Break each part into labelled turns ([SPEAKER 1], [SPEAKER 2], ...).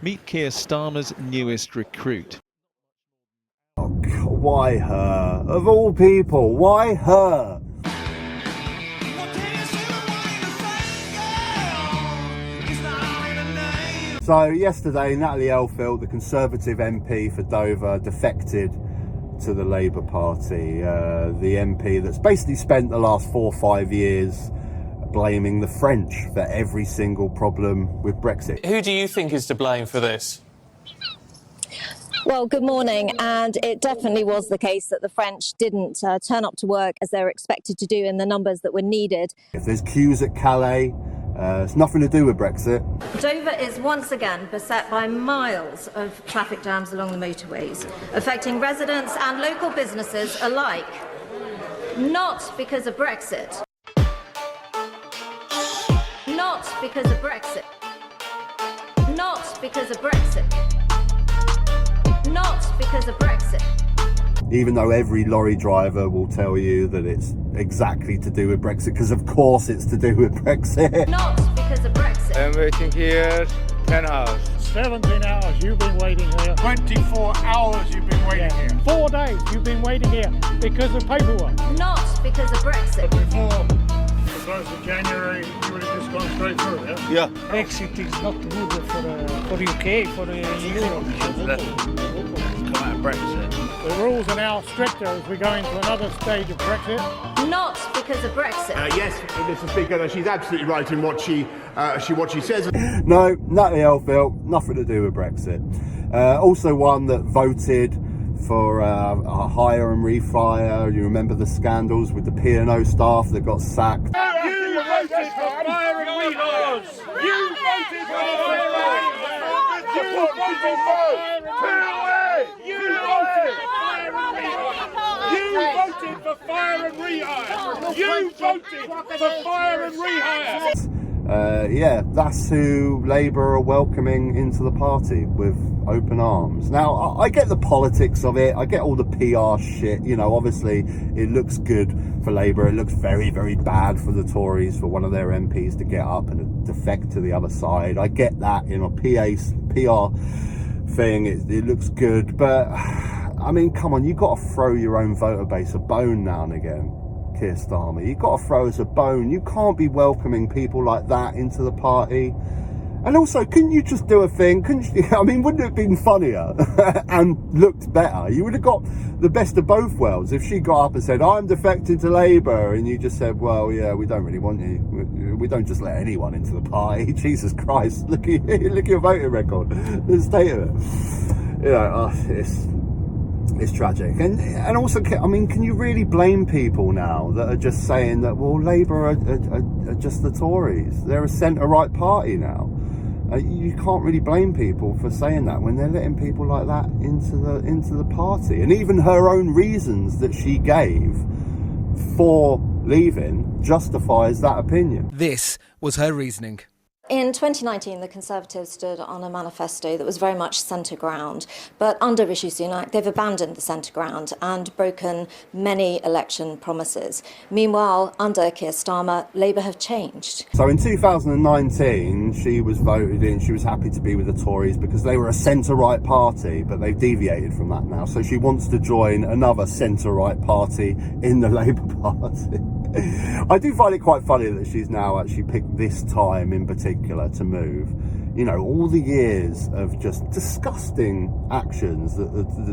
[SPEAKER 1] Meet Keir Starmer's newest recruit.
[SPEAKER 2] Oh, God, why her? Of all people, why her? So yesterday, Natalie Elphicke, the Conservative MP for Dover, defected to the Labour Party. The MP that's basically spent the last 4 or 5 years blaming the French for every single problem with Brexit.
[SPEAKER 3] Who do you think is to blame for this?
[SPEAKER 4] Well, good morning. And it definitely was the case that the French didn't turn up to work as they were expected to do in the numbers that were needed.
[SPEAKER 2] If there's queues at Calais, it's nothing to do with Brexit.
[SPEAKER 4] Dover is once again beset by miles of traffic jams along the motorways, affecting residents and local businesses alike. Not because of Brexit. Not because of Brexit. Not because of Brexit. Not because of Brexit.
[SPEAKER 2] Even though every lorry driver will tell you that it's exactly to do with Brexit, because of course it's to do with Brexit.
[SPEAKER 4] Not because of Brexit.
[SPEAKER 5] I'm waiting here 10 hours.
[SPEAKER 6] 17 hours you've been waiting here.
[SPEAKER 7] 24 hours you've been waiting here.
[SPEAKER 6] 4 days you've been waiting here because of paperwork.
[SPEAKER 4] Not because of Brexit.
[SPEAKER 7] Before the 1st of January, you would have just gone straight through, yeah?
[SPEAKER 2] Yeah.
[SPEAKER 6] Brexit is not good for the UK, for the EU.
[SPEAKER 5] Come out of Brexit.
[SPEAKER 6] The rules are now stricter as we go into another stage of Brexit.
[SPEAKER 4] Not because of Brexit.
[SPEAKER 8] Yes, Mr. Speaker, she's absolutely right in what she says.
[SPEAKER 2] No, Natalie Elphicke, nothing to do with Brexit. Also one that voted for a hire and refire. You remember the scandals with the P&O staff that got sacked.
[SPEAKER 7] You voted for fire and rehires! You voted for fire and rehires! You voted for fire and rehires! You voted for fire and rehires! You voted for fire and rehires! You voted for fire and rehires!
[SPEAKER 2] Yeah, that's who Labour are welcoming into the party with open arms. Now, I get the politics of it. I get all the PR shit. You know, obviously, it looks good for Labour. It looks very, very bad for the Tories, for one of their MPs to get up and defect to the other side. I get that in a PR thing. It looks good. But, I mean, come on, you've got to throw your own voter base a bone now and again. Keir Starmer, you've got to throw us a bone. You can't be welcoming people like that into the party. And also, couldn't you just do a thing? Couldn't you, I mean, wouldn't it have been funnier and looked better? You would have got the best of both worlds if she got up and said, I'm defecting to Labour, and you just said, well, yeah, we don't really want you. We don't just let anyone into the party. Jesus Christ, look at your voting record, the state of it. You know, it's tragic. And also, I mean, can you really blame people now that are just saying that, well, Labour are just the Tories? They're a centre-right party now. You can't really blame people for saying that when they're letting people like that into the party. And even her own reasons that she gave for leaving justifies that opinion.
[SPEAKER 9] This was her reasoning.
[SPEAKER 4] In 2019, the Conservatives stood on a manifesto that was very much centre ground. But under Rishi Sunak, they've abandoned the centre ground and broken many election promises. Meanwhile, under Keir Starmer, Labour have changed.
[SPEAKER 2] So in 2019, she was voted in. She was happy to be with the Tories because they were a centre-right party, but they've deviated from that now. So she wants to join another centre-right party in the Labour Party. I do find it quite funny that she's now actually picked this time in particular to move. You know, all the years of just disgusting actions that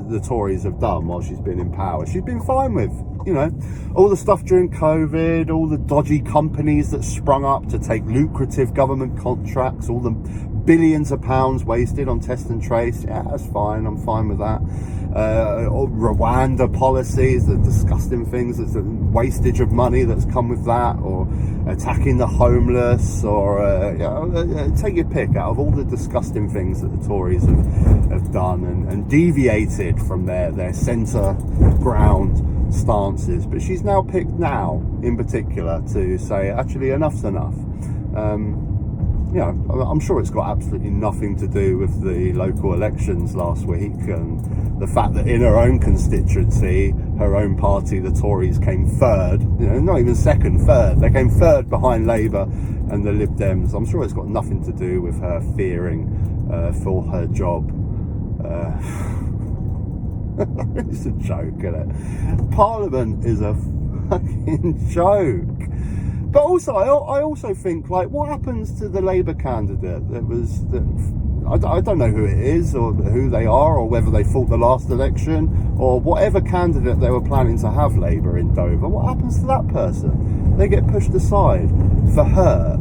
[SPEAKER 2] the Tories have done while she's been in power, she's been fine with. You know, all the stuff during COVID, all the dodgy companies that sprung up to take lucrative government contracts, all the billions of pounds wasted on test and trace. Yeah, that's fine. I'm fine with that. Rwanda policies, the disgusting things, the wastage of money that's come with that, or attacking the homeless, or take your pick out of all the disgusting things that the Tories have done and deviated from their centre ground stances. But she's now picked now in particular to say, actually, enough's enough. you know, I'm sure it's got absolutely nothing to do with the local elections last week and the fact that in her own constituency, her own party, the Tories, came third, you know, not even second, third. They came third behind Labour and the Lib Dems. I'm sure it's got nothing to do with her fearing for her job. It's a joke, isn't it? Parliament is a fucking joke. But also, I also think, like, what happens to the Labour candidate I don't know who it is or who they are or whether they fought the last election or whatever candidate they were planning to have Labour in Dover. What happens to that person? They get pushed aside for her.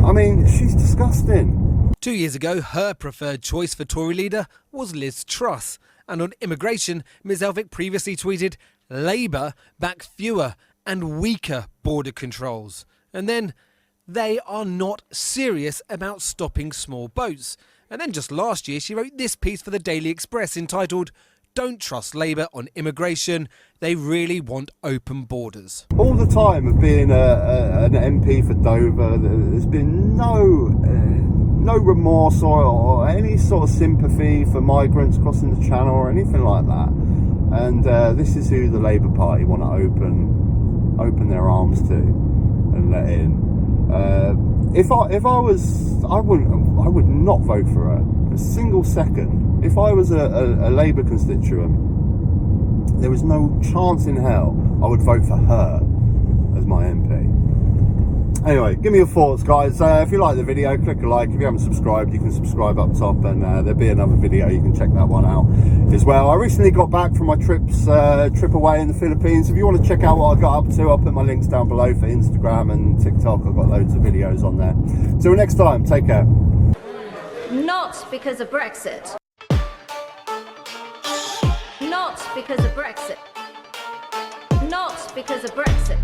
[SPEAKER 2] I mean, she's disgusting.
[SPEAKER 9] 2 years ago, her preferred choice for Tory leader was Liz Truss. And on immigration, Ms Elphicke previously tweeted, Labour back fewer and weaker border controls. And then they are not serious about stopping small boats. And then just last year, she wrote this piece for the Daily Express entitled, Don't Trust Labour on Immigration. They really want open borders.
[SPEAKER 2] All the time of being an MP for Dover, there's been no remorse or any sort of sympathy for migrants crossing the channel or anything like that. And this is who the Labour Party want to open their arms to and let in. If I would not vote for her a single second. If I was a Labour constituent, there was no chance in hell I would vote for her as my MP. Anyway, give me your thoughts, guys. If you like the video, click a like. If you haven't subscribed, you can subscribe up top, and there'll be another video. You can check that one out as well. I recently got back from my trip away in the Philippines. If you want to check out what I got up to, I'll put my links down below for Instagram and TikTok. I've got loads of videos on there. Till next time, take care.
[SPEAKER 4] Not because of Brexit. Not because of Brexit. Not because of Brexit.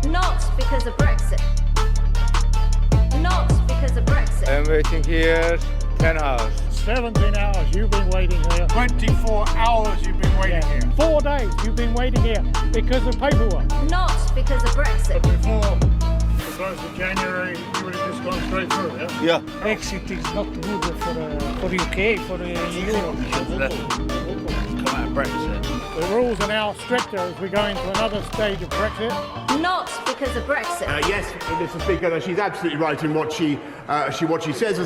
[SPEAKER 4] Not because of Brexit. Not because of Brexit.
[SPEAKER 5] I'm waiting here 10 hours.
[SPEAKER 6] 17 hours you've been waiting here.
[SPEAKER 7] 24 hours you've been waiting here.
[SPEAKER 6] 4 days you've been waiting here because of paperwork.
[SPEAKER 4] Not because of Brexit.
[SPEAKER 7] Before the 1st of January, you would have just gone straight through, yeah?
[SPEAKER 2] Yeah.
[SPEAKER 6] Brexit is not good for UK, for the Europe.
[SPEAKER 5] Come out of Brexit.
[SPEAKER 6] The rules are now stricter as we go into another stage of Brexit.
[SPEAKER 4] Not because of Brexit.
[SPEAKER 8] Yes, Mr. Speaker, she's absolutely right in what she says.